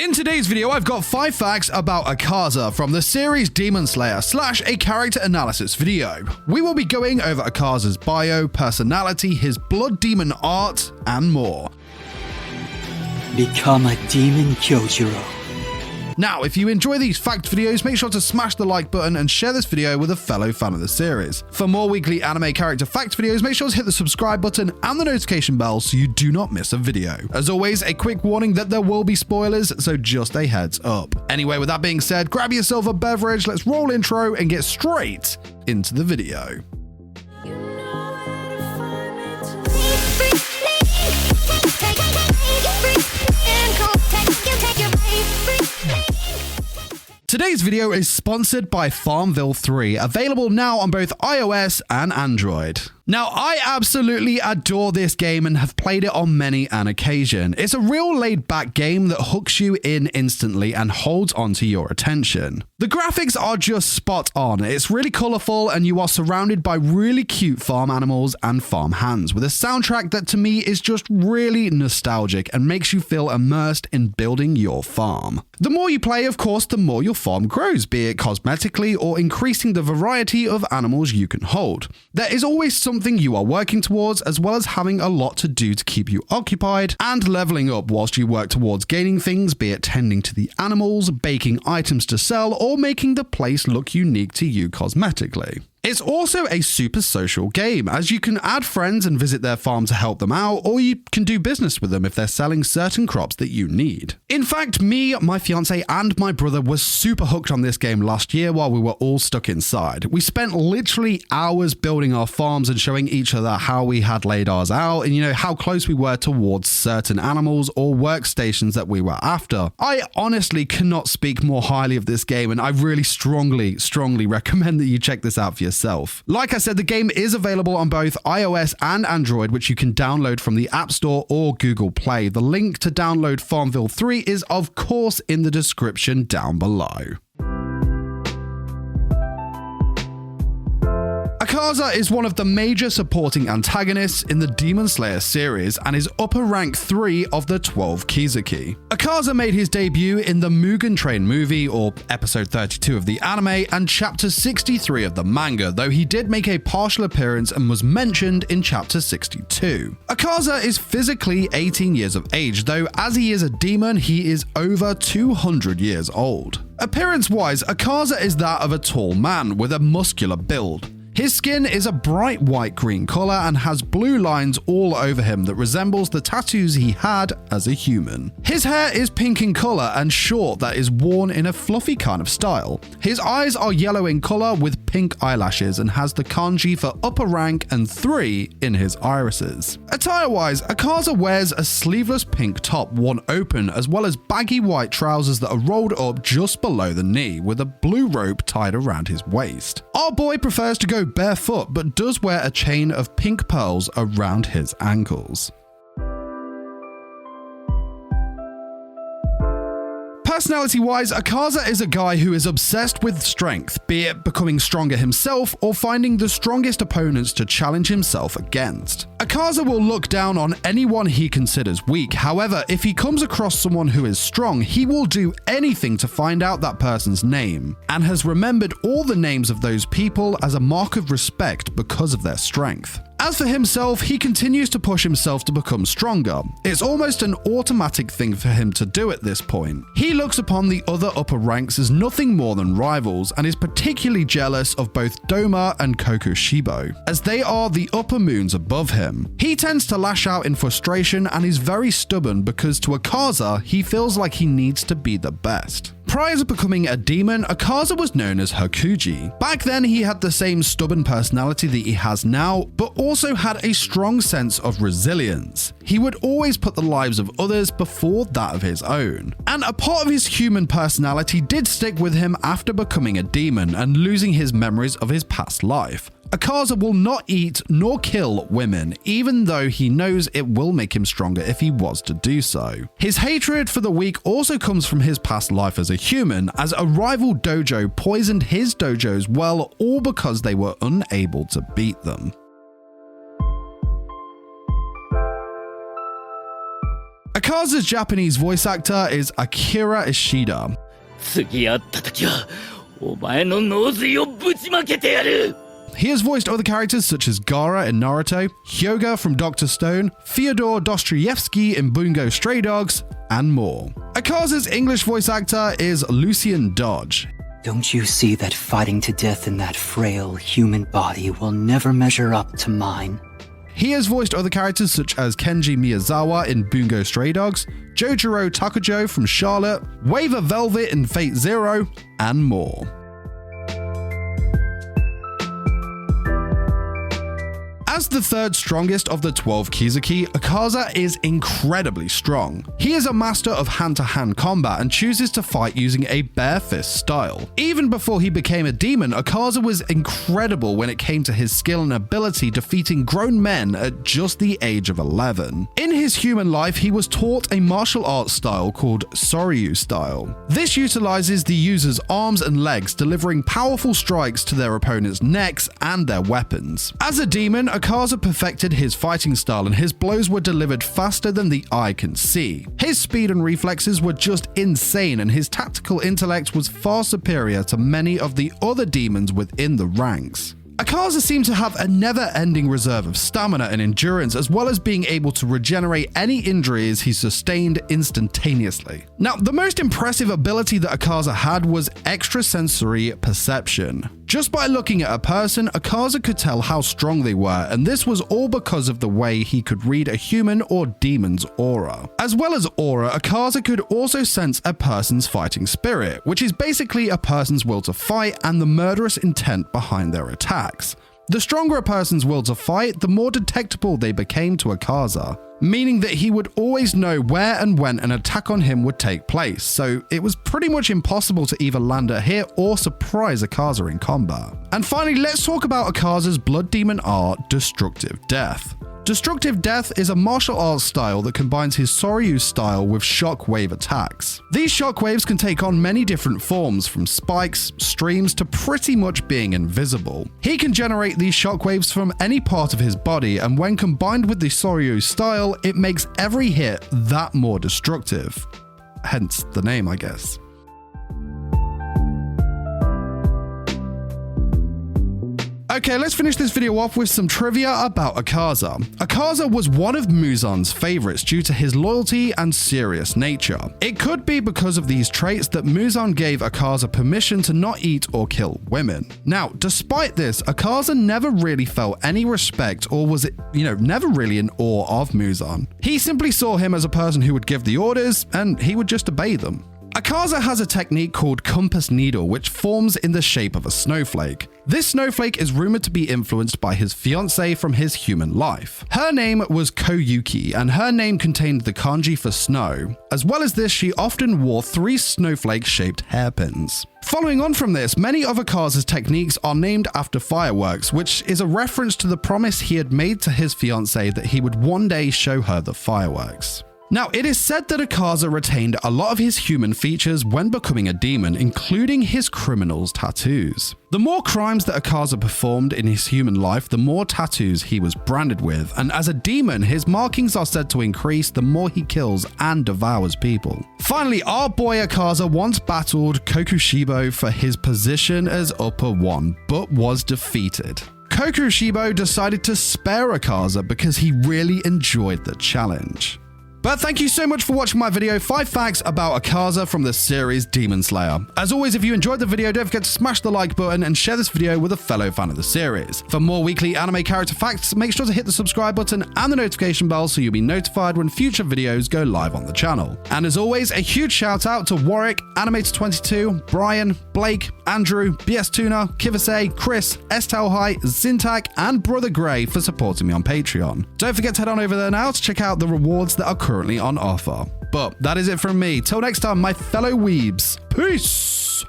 In today's video, I've got 5 facts about Akaza from the series Demon Slayer / a character analysis video. We will be going over Akaza's bio, personality, his blood demon art, and more. Become a demon Kyojiro. Now, if you enjoy these fact videos, make sure to smash the like button and share this video with a fellow fan of the series. For more weekly anime character fact videos, make sure to hit the subscribe button and the notification bell so you do not miss a video. As always, a quick warning that there will be spoilers, so just a heads up. Anyway, with that being said, grab yourself a beverage, let's roll intro and get straight into the video. Today's video is sponsored by FARMVILLE 3, available now on both iOS and Android. Now, I absolutely adore this game and have played it on many an occasion. It's a real laid-back game that hooks you in instantly and holds onto your attention. The graphics are just spot on. It's really colourful and you are surrounded by really cute farm animals and farm hands, with a soundtrack that to me is just really nostalgic and makes you feel immersed in building your farm. The more you play, of course, the more your farm grows, be it cosmetically or increasing the variety of animals you can hold. There is always something you are working towards, as well as having a lot to do to keep you occupied and leveling up whilst you work towards gaining things, be it tending to the animals, baking items to sell, or making the place look unique to you cosmetically. It's also a super social game, as you can add friends and visit their farm to help them out, or you can do business with them if they're selling certain crops that you need. In fact, me, my fiance, and my brother were super hooked on this game last year while we were all stuck inside. We spent literally hours building our farms and showing each other how we had laid ours out and how close we were towards certain animals or workstations that we were after. I honestly cannot speak more highly of this game, and I really strongly recommend that you check this out for yourself. Like I said, the game is available on both iOS and Android, which you can download from the App Store or Google Play. The link to download FARMVILLE 3 is of course in the description down below. Akaza is one of the major supporting antagonists in the Demon Slayer series and is upper rank 3 of the 12 Kizuki. Akaza made his debut in the Mugen Train movie, or episode 32 of the anime, and chapter 63 of the manga, though he did make a partial appearance and was mentioned in chapter 62. Akaza is physically 18 years of age, though as he is a demon, he is over 200 years old. Appearance-wise, Akaza is that of a tall man with a muscular build. His skin is a bright white-green colour and has blue lines all over him that resembles the tattoos he had as a human. His hair is pink in colour and short, that is worn in a fluffy kind of style. His eyes are yellow in colour with pink eyelashes and has the kanji for upper rank and 3 in his irises. Attire-wise, Akaza wears a sleeveless pink top worn open, as well as baggy white trousers that are rolled up just below the knee with a blue rope tied around his waist. Our boy prefers to go barefoot, but does wear a chain of pink pearls around his ankles. Personality-wise, Akaza is a guy who is obsessed with strength, be it becoming stronger himself or finding the strongest opponents to challenge himself against. Akaza will look down on anyone he considers weak. However, if he comes across someone who is strong, he will do anything to find out that person's name, and has remembered all the names of those people as a mark of respect because of their strength. As for himself, he continues to push himself to become stronger. It's almost an automatic thing for him to do at this point. He looks upon the other upper ranks as nothing more than rivals and is particularly jealous of both Doma and Kokushibo, as they are the upper moons above him. He tends to lash out in frustration and is very stubborn because to Akaza, he feels like he needs to be the best. Prior to becoming a demon, Akaza was known as Hakuji. Back then, he had the same stubborn personality that he has now, but also had a strong sense of resilience. He would always put the lives of others before that of his own. And a part of his human personality did stick with him after becoming a demon and losing his memories of his past life. Akaza will not eat nor kill women, even though he knows it will make him stronger if he was to do so. His hatred for the weak also comes from his past life as a human, as a rival dojo poisoned his dojos well, all because they were unable to beat them. Akaza's Japanese voice actor is Akira Ishida. 次会った時はお前の脳髄をぶちまけてやる He has voiced other characters such as Gaara in Naruto, Hyuga from Dr. Stone, Fyodor Dostoevsky in Bungo Stray Dogs, and more. Akaza's English voice actor is Lucian Dodge. Don't you see that fighting to death in that frail human body will never measure up to mine? He has voiced other characters such as Kenji Miyazawa in Bungo Stray Dogs, Jojiro Takujo from Charlotte, Waver Velvet in Fate Zero, and more. As the third strongest of the 12 Kizuki, Akaza is incredibly strong. He is a master of hand-to-hand combat and chooses to fight using a bare fist style. Even before he became a demon, Akaza was incredible when it came to his skill and ability defeating grown men at just the age of 11. In his human life, he was taught a martial arts style called Soryu style. This utilizes the user's arms and legs, delivering powerful strikes to their opponent's necks and their weapons. As a demon, Akaza perfected his fighting style and his blows were delivered faster than the eye can see. His speed and reflexes were just insane and his tactical intellect was far superior to many of the other demons within the ranks. Akaza seemed to have a never-ending reserve of stamina and endurance, as well as being able to regenerate any injuries he sustained instantaneously. Now, the most impressive ability that Akaza had was extrasensory perception. Just by looking at a person, Akaza could tell how strong they were, and this was all because of the way he could read a human or demon's aura. As well as aura, Akaza could also sense a person's fighting spirit, which is basically a person's will to fight and the murderous intent behind their attacks. The stronger a person's will to fight, the more detectable they became to Akaza, meaning that he would always know where and when an attack on him would take place, so it was pretty much impossible to either land a hit or surprise Akaza in combat. And finally, let's talk about Akaza's blood demon art, Destructive Death. Destructive Death is a martial arts style that combines his Soryu style with shockwave attacks. These shockwaves can take on many different forms, from spikes, streams, to pretty much being invisible. He can generate these shockwaves from any part of his body, and when combined with the Soryu style, it makes every hit that more destructive. Hence the name, I guess. Okay, let's finish this video off with some trivia about Akaza. Akaza was one of Muzan's favorites due to his loyalty and serious nature. It could be because of these traits that Muzan gave Akaza permission to not eat or kill women. Now, despite this, Akaza never really felt any respect or was, never really in awe of Muzan. He simply saw him as a person who would give the orders and he would just obey them. Akaza has a technique called compass needle, which forms in the shape of a snowflake. This snowflake is rumored to be influenced by his fiancée from his human life. Her name was Koyuki, and her name contained the kanji for snow. As well as this, she often wore 3 snowflake-shaped hairpins. Following on from this, many of Akaza's techniques are named after fireworks, which is a reference to the promise he had made to his fiancée that he would one day show her the fireworks. Now, it is said that Akaza retained a lot of his human features when becoming a demon, including his criminal's tattoos. The more crimes that Akaza performed in his human life, the more tattoos he was branded with, and as a demon, his markings are said to increase the more he kills and devours people. Finally, our boy Akaza once battled Kokushibo for his position as Upper One, but was defeated. Kokushibo decided to spare Akaza because he really enjoyed the challenge. But thank you so much for watching my video, 5 facts about Akaza from the series Demon Slayer. As always, if you enjoyed the video, don't forget to smash the like button and share this video with a fellow fan of the series. For more weekly anime character facts, make sure to hit the subscribe button and the notification bell so you'll be notified when future videos go live on the channel. And as always, a huge shout out to Warwick, Animator22, Brian, Blake, Andrew, BS Tuna, Kivase, Chris, Estelhai, Zintac, and Brother Gray for supporting me on Patreon. Don't forget to head on over there now to check out the rewards that are currently on offer. But that is it from me. Till next time, my fellow weebs. Peace!